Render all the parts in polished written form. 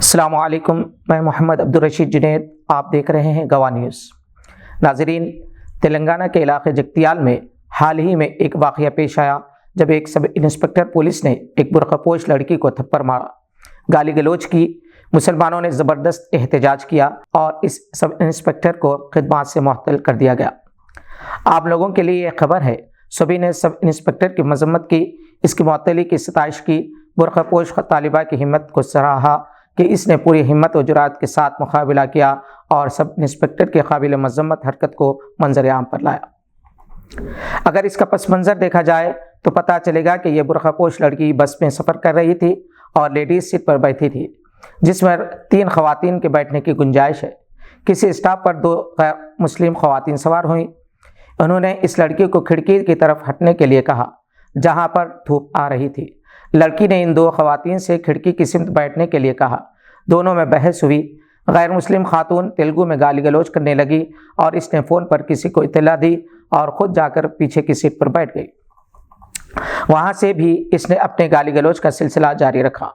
السلام علیکم، میں محمد عبدالرشید جنید، آپ دیکھ رہے ہیں گواہ نیوز۔ ناظرین، تلنگانہ کے علاقے جگتیال میں حال ہی میں ایک واقعہ پیش آیا جب ایک سب انسپکٹر پولیس نے ایک برقع پوش لڑکی کو تھپڑ مارا، گالی گلوچ کی۔ مسلمانوں نے زبردست احتجاج کیا اور اس سب انسپکٹر کو خدمات سے معطل کر دیا گیا۔ آپ لوگوں کے لیے یہ خبر ہے، سبھی نے سب انسپکٹر کی مذمت کی، اس کی معطلی کی ستائش کی، برقع پوش طالبہ کی ہمت کو سراہا کہ اس نے پوری ہمت و جرأت کے ساتھ مقابلہ کیا اور سب انسپکٹر کے قابل مذمت حرکت کو منظر عام پر لایا۔ اگر اس کا پس منظر دیکھا جائے تو پتہ چلے گا کہ یہ برقع پوش لڑکی بس میں سفر کر رہی تھی اور لیڈیز سیٹ پر بیٹھی تھی، جس میں 3 خواتین کے بیٹھنے کی گنجائش ہے۔ کسی اسٹاپ پر 2 غیر مسلم خواتین سوار ہوئیں۔ انہوں نے اس لڑکی کو کھڑکی کی طرف ہٹنے کے لیے کہا جہاں پر دھوپ آ رہی تھی۔ لڑکی نے ان 2 خواتین سے کھڑکی کی سمت بیٹھنے کے لیے کہا۔ دونوں میں بحث ہوئی۔ غیر مسلم خاتون تیلگو میں گالی گلوچ کرنے لگی اور اس نے فون پر کسی کو اطلاع دی اور خود جا کر پیچھے کی سیٹ پر بیٹھ گئی۔ وہاں سے بھی اس نے اپنے گالی گلوچ کا سلسلہ جاری رکھا۔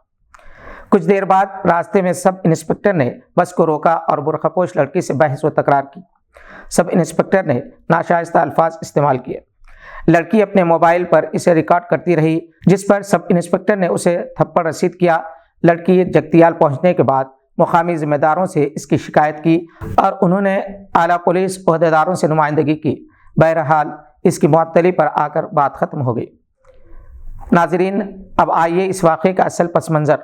کچھ دیر بعد راستے میں سب انسپکٹر نے بس کو روکا اور برقع پوش لڑکی سے بحث و تکرار کی۔ سب انسپکٹر نے ناشائستہ الفاظ استعمال کیے۔ لڑکی اپنے موبائل پر اسے ریکارڈ کرتی رہی، جس پر سب انسپکٹر نے اسے تھپڑ رسید کیا۔ لڑکی جگتیال پہنچنے کے بعد مقامی ذمہ داروں سے اس کی شکایت کی اور انہوں نے اعلیٰ پولیس عہدیداروں سے نمائندگی کی۔ بہرحال اس کی معطلی پر آ کر بات ختم ہو گئی۔ ناظرین، اب آئیے اس واقعے کا اصل پس منظر۔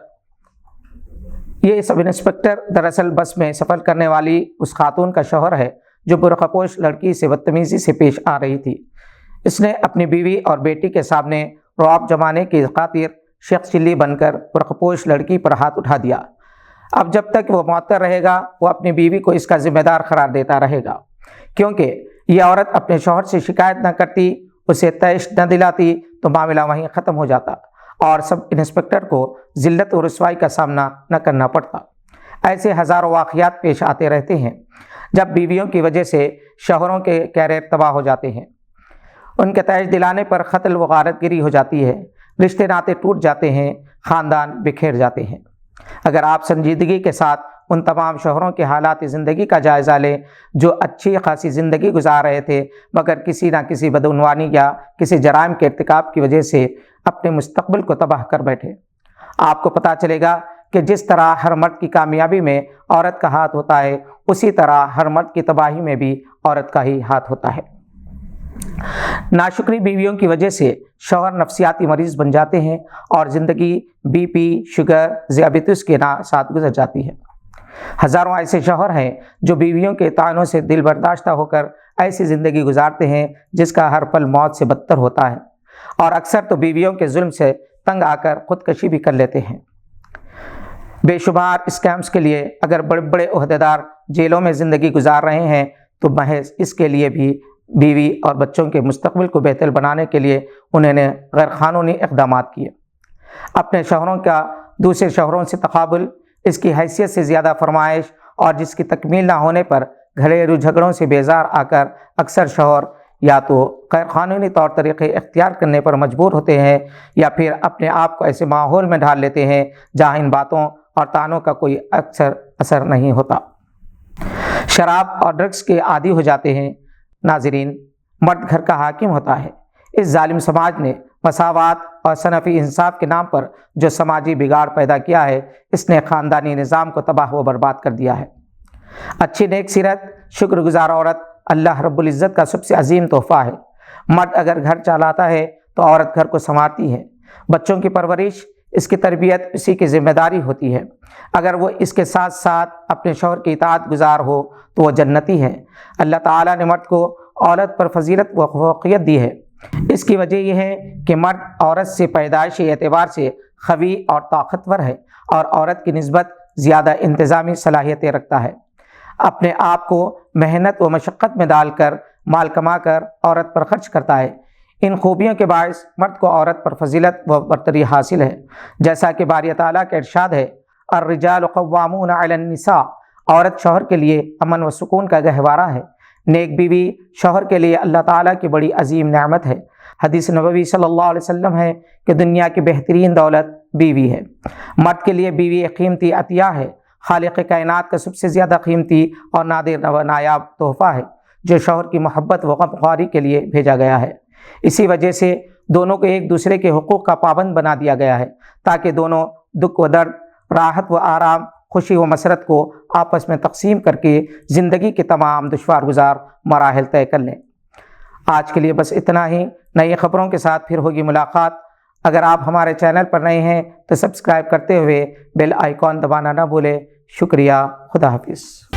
یہ سب انسپکٹر دراصل بس میں سفر کرنے والی اس خاتون کا شوہر ہے جو برقع پوش لڑکی سے بدتمیزی سے پیش آ رہی تھی۔ اس نے اپنی بیوی اور بیٹی کے سامنے رعب جمانے کی خاطر شیخ چلی بن کر برقع پوش لڑکی پر ہاتھ اٹھا دیا۔ اب جب تک وہ معطل رہے گا وہ اپنی بیوی کو اس کا ذمہ دار قرار دیتا رہے گا، کیونکہ یہ عورت اپنے شوہر سے شکایت نہ کرتی، اسے طیش نہ دلاتی تو معاملہ وہیں ختم ہو جاتا اور سب انسپکٹر کو ذلت و رسوائی کا سامنا نہ کرنا پڑتا۔ ایسے ہزاروں واقعات پیش آتے رہتے ہیں جب بیویوں کی وجہ سے شوہروں کے کیریئر تباہ ہو جاتے ہیں، ان کے طیش دلانے پر قتل و غارت گری ہو جاتی ہے، رشتے ناطے ٹوٹ جاتے ہیں، خاندان بکھیر جاتے ہیں۔ اگر آپ سنجیدگی کے ساتھ ان تمام شوہروں کے حالات زندگی کا جائزہ لیں جو اچھی خاصی زندگی گزار رہے تھے مگر کسی نہ کسی بدعنوانی یا کسی جرائم کے ارتکاب کی وجہ سے اپنے مستقبل کو تباہ کر بیٹھے، آپ کو پتہ چلے گا کہ جس طرح ہر مرد کی کامیابی میں عورت کا ہاتھ ہوتا ہے، اسی طرح ہر مرد کی تباہی میں بھی عورت کا ہی ہاتھ ہوتا ہے۔ ناشکری بیویوں کی وجہ سے شوہر نفسیاتی مریض بن جاتے ہیں اور زندگی بی پی، شوگر، ذیابیطس کے ساتھ گزر جاتی ہے۔ ہزاروں ایسے شوہر ہیں جو بیویوں کے طعنوں سے دل برداشتہ ہو کر ایسی زندگی گزارتے ہیں جس کا ہر پل موت سے بدتر ہوتا ہے، اور اکثر تو بیویوں کے ظلم سے تنگ آ کر خودکشی بھی کر لیتے ہیں۔ بے شمار اسکیمز کے لیے اگر بڑے بڑے عہدیدار جیلوں میں زندگی گزار رہے ہیں تو محض اس کے لیے بھی بیوی اور بچوں کے مستقبل کو بہتر بنانے کے لیے انہوں نے غیر قانونی اقدامات کیے۔ اپنے شوہروں کا دوسرے شوہروں سے تقابل، اس کی حیثیت سے زیادہ فرمائش اور جس کی تکمیل نہ ہونے پر گھریلو جھگڑوں سے بیزار آ کر اکثر شوہر یا تو غیر قانونی طور طریقے اختیار کرنے پر مجبور ہوتے ہیں یا پھر اپنے آپ کو ایسے ماحول میں ڈال لیتے ہیں جہاں ان باتوں اور طعنوں کا کوئی اثر نہیں ہوتا، شراب اور ڈرگس کے عادی ہو جاتے ہیں۔ ناظرین، مرد گھر کا حاکم ہوتا ہے۔ اس ظالم سماج نے مساوات اور صنفی انصاف کے نام پر جو سماجی بگاڑ پیدا کیا ہے، اس نے خاندانی نظام کو تباہ و برباد کر دیا ہے۔ اچھی نیک سیرت، شکر گزار عورت اللہ رب العزت کا سب سے عظیم تحفہ ہے۔ مرد اگر گھر چلاتا ہے تو عورت گھر کو سنوارتی ہے۔ بچوں کی پرورش، اس کی تربیت اسی کی ذمہ داری ہوتی ہے۔ اگر وہ اس کے ساتھ ساتھ اپنے شوہر کی اطاعت گزار ہو تو وہ جنتی ہے۔ اللہ تعالیٰ نے مرد کو عورت پر فضیلت و فوقیت دی ہے۔ اس کی وجہ یہ ہے کہ مرد عورت سے پیدائشی اعتبار سے قوی اور طاقتور ہے اور عورت کی نسبت زیادہ انتظامی صلاحیتیں رکھتا ہے۔ اپنے آپ کو محنت و مشقت میں ڈال کر مال کما کر عورت پر خرچ کرتا ہے۔ ان خوبیوں کے باعث مرد کو عورت پر فضیلت و برتری حاصل ہے، جیسا کہ باری تعالیٰ کا ارشاد ہے، الرجال قوامون علی النساء، عورت شوہر کے لیے امن و سکون کا گہوارہ ہے۔ نیک بیوی شوہر کے لیے اللہ تعالیٰ کی بڑی عظیم نعمت ہے۔ حدیث نبوی صلی اللہ علیہ وسلم ہے کہ دنیا کی بہترین دولت بیوی ہے۔ مرد کے لیے بیوی ایک قیمتی عطیہ ہے۔ خالق کائنات کا سب سے زیادہ قیمتی اور نادر و نایاب تحفہ ہے جو شوہر کی محبت و غمخواری کے لیے بھیجا گیا ہے۔ اسی وجہ سے دونوں کو ایک دوسرے کے حقوق کا پابند بنا دیا گیا ہے تاکہ دونوں دکھ و درد، راحت و آرام، خوشی و مسرت کو آپس میں تقسیم کر کے زندگی کے تمام دشوار گزار مراحل طے کر لیں۔ آج کے لیے بس اتنا ہی، نئی خبروں کے ساتھ پھر ہوگی ملاقات۔ اگر آپ ہمارے چینل پر نئے ہیں تو سبسکرائب کرتے ہوئے بیل آئیکن دبانا نہ بھولیں۔ شکریہ، خدا حافظ۔